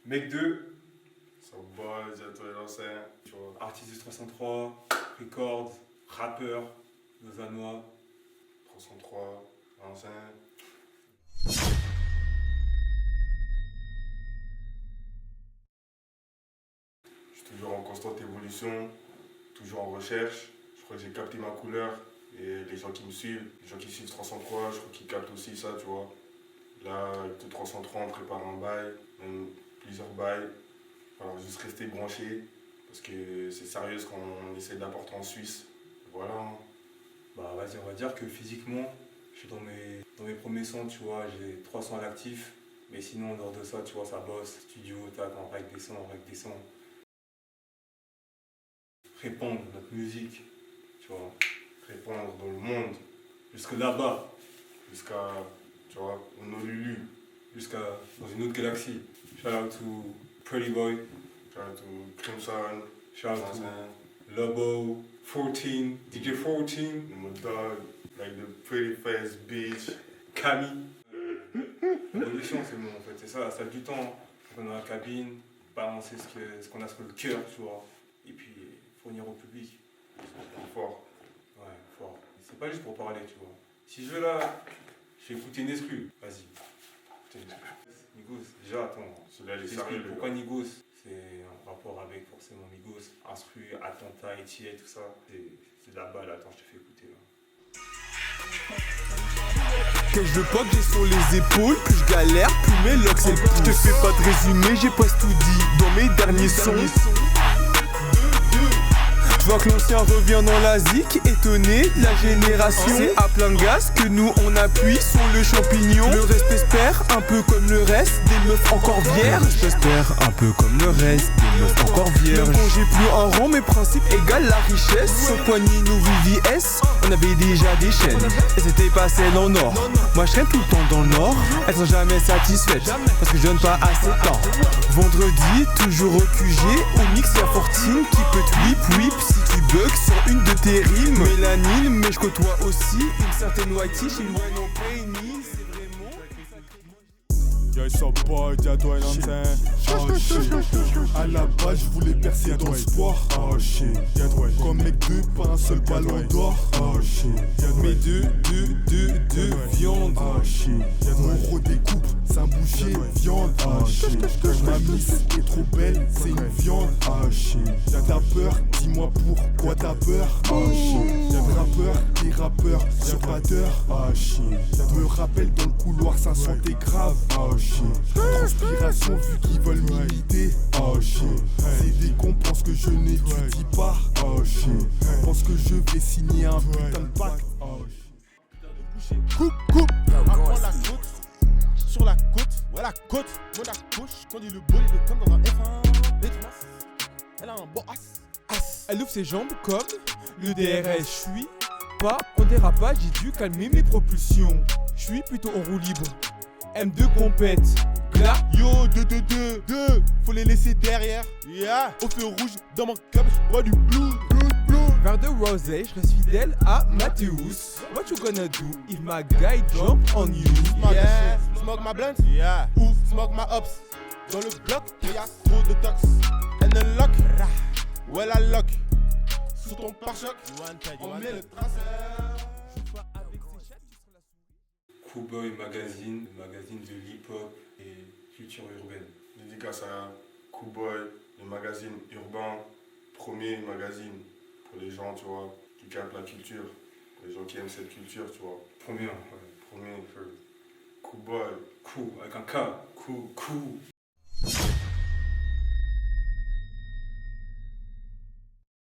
Mec 2, So boy, j'ai toi l'ancien, tu vois. artiste du 303, record, rappeur, lausannois. 303, l'ancien. Je suis toujours en constante évolution, toujours en recherche. Je crois que j'ai capté ma couleur et les gens qui me suivent, les gens qui suivent 303, je crois qu'ils captent aussi ça, tu vois. Là, avec le 303, on prépare un bail, même plusieurs bails. Alors juste rester branché parce que c'est sérieux ce qu'on essaie d'apporter en Suisse. Voilà. Bah vas-y, on va dire que physiquement, je suis dans mes premiers sons, tu vois, j'ai 3 sons à l'actif. Mais sinon, en dehors de ça, tu vois, ça bosse, studio, tac, on règle des sons. Répandre notre musique, tu vois, Répandre dans le monde jusque là-bas, jusqu'à, tu vois, Honolulu. jusqu'à dans une autre galaxie. Shout out to Pretty Boy, Shout out to Crimson, shout out l'ancien, to Lobo, 14, DJ 14, my dog, like the pretty face bitch. Camille. L'évolution, c'est bon en fait, c'est ça, la salle du temps. On est dans la cabine, balancer ce qu'on a sur le cœur, tu vois, et puis fournir au public. Fort. Ouais, fort. C'est pas juste pour parler, tu vois. Si je veux là, je vais écouter une exclue. Vas-y. Écoutez une exclue. Migos, déjà, attends. Celui-là, il est J'explique sérieux, le pourquoi gars. Nigos, c'est en rapport avec forcément Migos, instru, attentat, et tout ça. C'est de la balle, attends, je te fais écouter là. Que je pop, j'ai sur les épaules, plus je galère, plus mes locks c'est le pouce. Je te fais pas de résumé, j'ai presque tout dit dans mes derniers sons. Je vois que l'ancien revient dans la zik, étonné de la génération. C'est à plein de gaz que nous on appuie sur le champignon. Le respect se perd, un peu comme le reste, des meufs encore vierges. J'espère un peu comme le reste, des meufs encore vierges. Même quand j'ai plus un rang, mes principes égalent la richesse. Sur poignée nos VVS, on avait déjà des chaînes. Et c'était pas celle en or. Moi je traîne tout le temps dans le nord. Elles sont jamais satisfaites, parce que je donne pas assez de temps. Vendredi, toujours au QG, au mix y'a Fortine qui peut te whip si tu bugs sur une de tes rimes. Mélanine, mais je côtoie aussi une certaine whitey chez When on Pay Me. C'est vraiment Yo, so boy, y'a toi l'ancien. Oh shit. À la base, je voulais percer dans le sport. Oh shit. Comme mec 2, pas un seul ballon d'or. Oh shit. Mais deux viande. Oh shit. Mon gros découpe, c'est un boucher. Viande. Oh shit. Ma miss est trop belle, c'est une viande. Oh shit. T'as peur, dis-moi pourquoi t'as peur. Oh shit. Des rappeurs, usurpateurs. Oh shit. Me rappelle dans le couloir, ça sentait grave. Oh shit. Transpiration vu qu'ils veulent m'imiter. Oh shit. C'est des cons pensent que je n'étudie pas. Oh shit. Pense que je vais signer un putain de pacte. Oh shit. Coupe, Apprends la côte, sur la côte, ouais la côte, Monaco, je conduis le bolide comme dans un F1 Pétronas. Elle a un bon as. Elle ouvre ses jambes comme le DRS. Je suis pas en dérapage, j'ai dû calmer mes propulsions. Je suis plutôt en roue libre. M2 compète. Là, Yo, 2, faut les laisser derrière. Yeah, au feu rouge, dans mon cup, je bois du blue. vers de rosé, je reste fidèle à Mathéus. What you gonna do if my guy jump on you? Yeah, smoke ma blunt, yeah, ou smoke ma hops. Dans le bloc, y'a trop de tox. Elle ne lock, ouais la lock. Sous ton pare-choc, on met le traceur. Cowboy Magazine, le magazine de l'hip-hop et culture urbaine. Dédicace à Cowboy, le magazine urbain, premier magazine pour les gens, tu vois, qui captent la culture, pour les gens qui aiment cette culture, tu vois. Premier, ouais. Premier, Cowboy. Cool, avec un K. Cool.